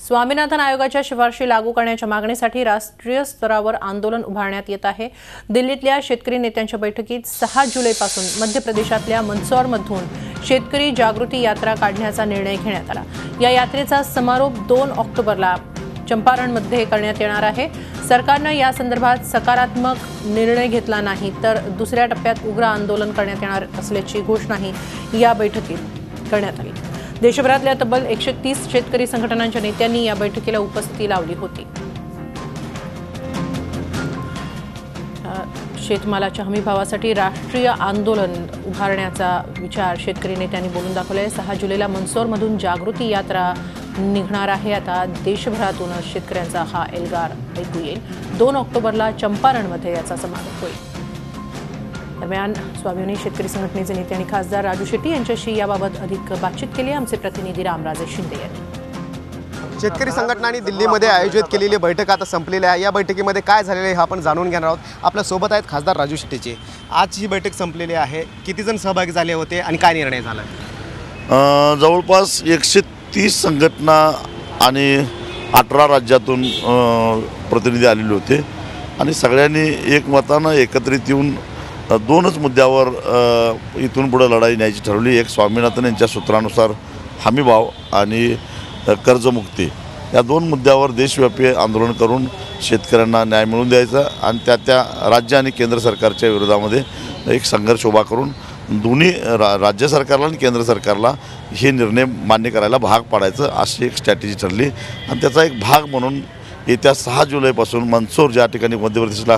स्वामीनाथन आयोगाच्या शिफारशी लागू करण्याच्या मागणीसाठी राष्ट्रीय स्तरावर आंदोलन उभारण्यात येत आहे। दिल्लीतल्या शेतकरी नेत्यांच्या बैठकीत 6 जुलैपासून मध्य प्रदेशातल्या मंदसौरमधून शेतकरी जागृती यात्रा काढण्याचा निर्णय घेण्यात आला। या यात्रेचा समारोप 2 ऑक्टोबरला चंपारणमध्ये करण्यात येणार आहे। सरकारने या संदर्भात सकारात्मक निर्णय घेतला नाही तर दुसऱ्या टप्प्यात उग्र आंदोलन करण्यात येणार असल्याची घोषणाही या बैठकीत करण्यात आली। देशभरातल्या तब्बल 130 शेतकरी संघटनांच्या नेत्यांनी या बैठकीला उपस्थिती लावली होती। शेतमालाच्या हमीभावासाठी राष्ट्रीय आंदोलन उभारण्याचा विचार शेतकरी नेत्यांनी बोलून दाखवलाय। 6 जुलैला मंदसौरमधून जागृती यात्रा निघणार आहे। आता देशभरातून शेतकऱ्यांचा हा एल्गार ऐकू येईल। 2 ऑक्टोबरला चंपारणमध्ये याचा समारोप होईल। दरम्यान स्वाभिमानी शेतकरी संघटनेचे नेते आणि खासदार राजू शेट्टी यांच्याशी याबाबत अधिक बातचीत केली आमचे प्रतिनिधी रामराजे शिंदे यांनी। शेतकरी संघटनांनी दिल्लीमध्ये आयोजित केलेली बैठक आता संपलेली आहे। या बैठकीमध्ये काय झालेले आहे आपण जाणून घेणार आहोत। आपल्या सोबत आहेत खासदार राजू शेट्टीचे। आज ही बैठक संपलेली आहे, किती जण सहभागी झाले होते आणि काय निर्णय झाला? जवळपास 130 संघटना आणि 18 राज्यातून प्रतिनिधी आलेले होते आणि सगळ्यांनी एकमतानं एकत्रित येऊन 2च मुद्द्यावर इथून पुढे लढाई न्यायची ठरवली। एक स्वामीनाथन यांच्या सूत्रानुसार हमीभाव आणि कर्जमुक्ती या 2 मुद्द्यावर देशव्यापी आंदोलन करून शेतकऱ्यांना न्याय मिळवून द्यायचा आणि त्या राज्य आणि केंद्र सरकारच्या विरोधामध्ये एक संघर्ष उभा करून दोन्ही राज्य सरकारला आणि केंद्र सरकारला हे निर्णय मान्य करायला भाग पाडायचं अशी एक स्ट्रॅटेजी ठरली। आणि त्याचा एक भाग म्हणून येत्या 6 जुलैपासून मंदसौर ज्या ठिकाणी मध्य प्रदेशला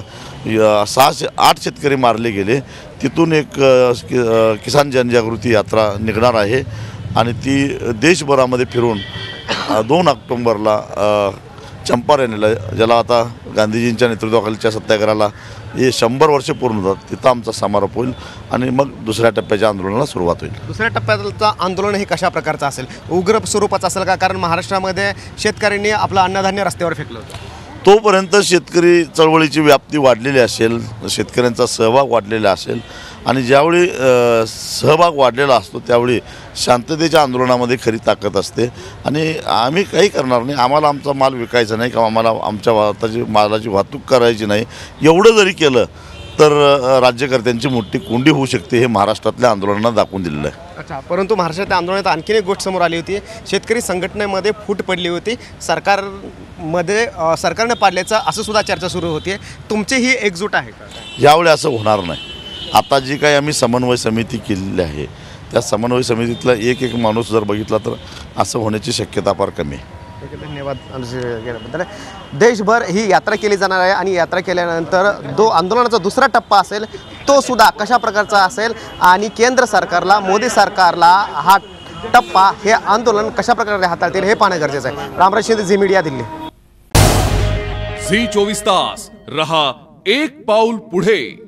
8 शेतकरी मारले गेले तिथून एक किसान जनजागृती यात्रा निघणार आहे आणि ती देशभरामध्ये फिरून 2 ऑक्टोबरला चंपारणला, ज्याला आता गांधीजींच्या नेतृत्वाखालीच्या सत्याग्रहाला हे 100 वर्ष पूर्ण होतात, तिथं आमचा समारोप होईल आणि मग दुसऱ्या टप्प्याच्या आंदोलनाला सुरुवात होईल। दुसऱ्या टप्प्याचं आंदोलन हे कशा प्रकारचं असेल? उग्र स्वरूपाचं असेल का? कारण महाराष्ट्रामध्ये शेतकऱ्यांनी आपलं अन्नधान्य रस्त्यावर फेकलं होतं। तोपर्यंत शेतकरी चळवळीची व्याप्ती वाढलेली असेल, शेतकऱ्यांचा सहभाग वाढलेला असेल आणि ज्यावेळी सहभाग वाढलेला असतो त्यावेळी शांततेच्या आंदोलनामध्ये खरी ताकद असते आणि आम्ही काही करणार नाही। आम्हाला आमचा माल विकायचा नाही किंवा आम्हाला आमच्या मालाची वाहतूक करायची नाही, एवढं जरी केलं तर राज्यकर्त्यांची मोठी कोंडी होऊ शकते, हे महाराष्ट्रातल्या आंदोलनांना दाखवून दिलेलं आहे। अच्छा, परंतु महाराष्ट्रातल्या आंदोलनात आणखी एक गोष्ट समोर आली होती। शेतकरी संघटनेमध्ये फूट पडली होती, सरकारने पाडल्याचं असं सुद्धा चर्चा सुरू होती। तुमची ही एकजूट आहे का? यावेळी असं होणार नाही। आता जी काही आम्ही समन्वय समिती केलेली आहे त्या समन्वय समितीतला एक माणूस जर बघितला तर असं होण्याची शक्यता फार कमी आहे। धन्यवाद गेल्याबद्दल। देशभर ही यात्रा केली जाणार आहे आणि यात्रा केल्यानंतर आंदोलनाचा दुसरा टप्पा असेल तो सुद्धा कशा प्रकारचा असेल आणि केंद्र सरकारला, मोदी सरकारला हा टप्पा, हे आंदोलन कशा प्रकारे हाताळतील हे पाहणं गरजेचं आहे। Ramraj Shinde, Zee Media, Delhi. Zee 24 तास रहा एक पाऊल पुढे।